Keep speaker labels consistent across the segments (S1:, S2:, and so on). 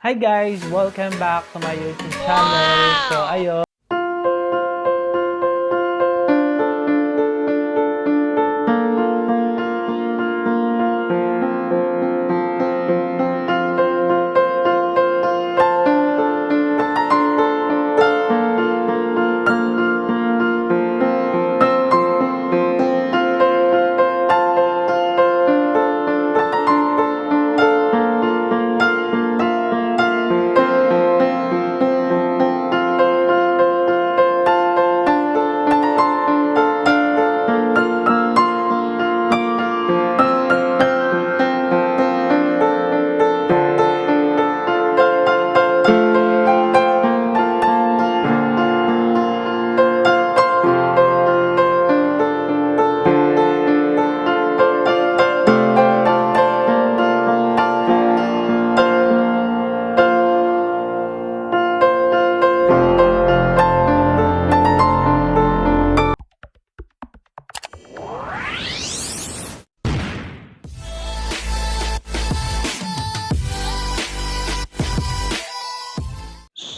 S1: Hi guys! Welcome back to my YouTube channel. So ayun.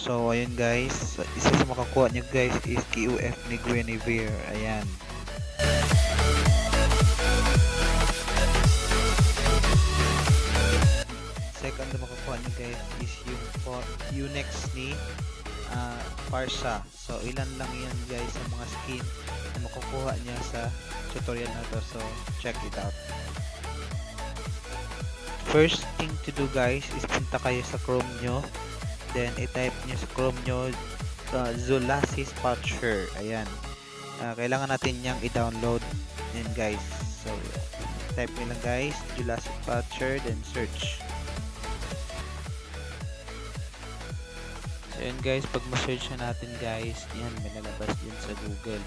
S2: So ayun guys, isa sa makakuha nyo guys is KOF ni Guinevere. Ayan. Second na makakuha nyo guys is yung Unix ni Parsa. So ilan lang yan guys sa mga skin na makukuha nyo sa tutorial na to. So check it out. First thing to do guys is punta kayo sa Chrome nyo. Then i-type nyo sa Chrome nyo Zulasis Patcher. Ayan. Kailangan natin niyang i-download. Ayan guys. So type nyo lang guys Zulasis Patcher, then search. So ayan guys, pag ma-search na natin guys, yan may lalabas din sa Google.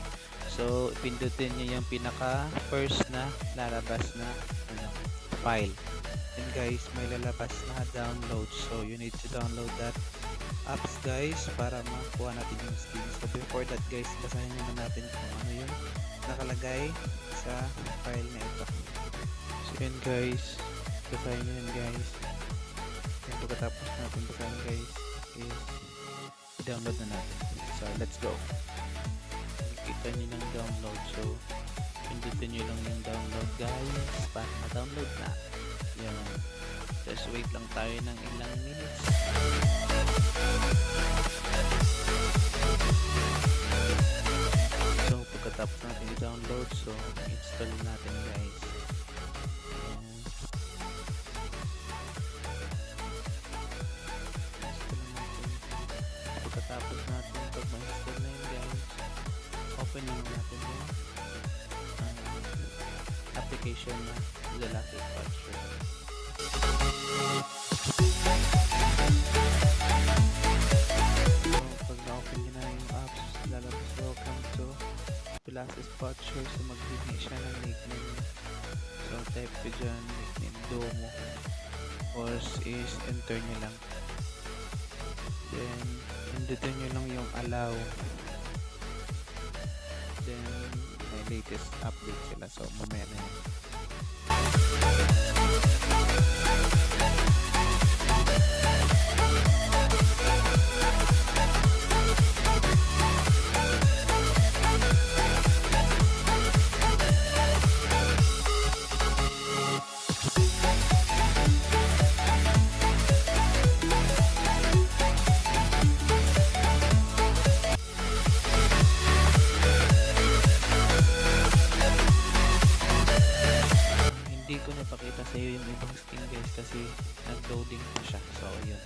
S2: So pindutin nyo yung pinaka first na lalabas na file. And guys, may lalabas na download. So you need to download that apps guys para makuha natin yung skin. So before that guys, basahin muna natin kung ano yung nakalagay sa file na ito. So yun guys, basahin nyo yun guys. And pagkatapos natin basahin guys is i-download na natin. So let's go. Kita nyo ng download. So pindutin nyo lang yung download guys para ma-download na. Yan. Just wait lang tayo ng ilang minutes. So pagkatapos natin i-download, so install natin guys. Yan. Install natin. Pagkatapos natin, pag ma-install na yun guys, open natin yung application na Zulasis Patcher. Pag na-open nyo na yung apps, lalabas welcome to Zulasis Patcher. So magbigay siya ng nickname. So type ko dyan nickname Domo, or is enter nyo lang. Then pindutin nyo lang yung allow. Then may latest update sila, so mamaya na yun. Hindi ko napakita sa iyo yung ibang skin guys kasi nag-loading pa siya. So yun.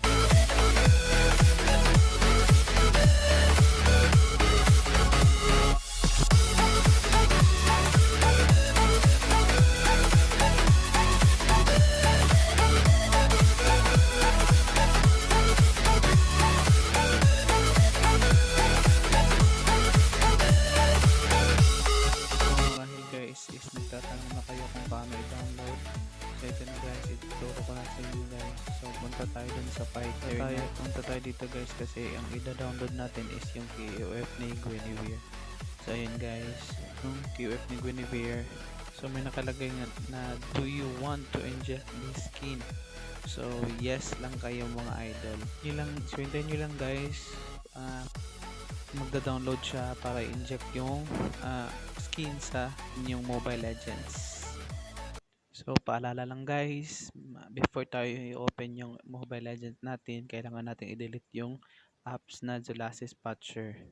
S2: Is nagtatanong na kayo kung paano i-download. So ito na guys, ituturo ko na sa inyo guys. So punta tayo dun sa Fighter. Punta tayo dito guys kasi ang i-download natin is yung KOF ni Guinevere. So ayun guys, yung KOF ni Guinevere. So So may nakalagay nga na do you want to inject this skin? So yes lang kayo mga idol. Yun lang, so hintayin nyo lang guys. Magda-download siya para inject yung skin sa inyong Mobile Legends. So paalala lang guys, before tayo i-open yung Mobile Legends natin, kailangan natin i-delete yung apps na Zolasis Patcher.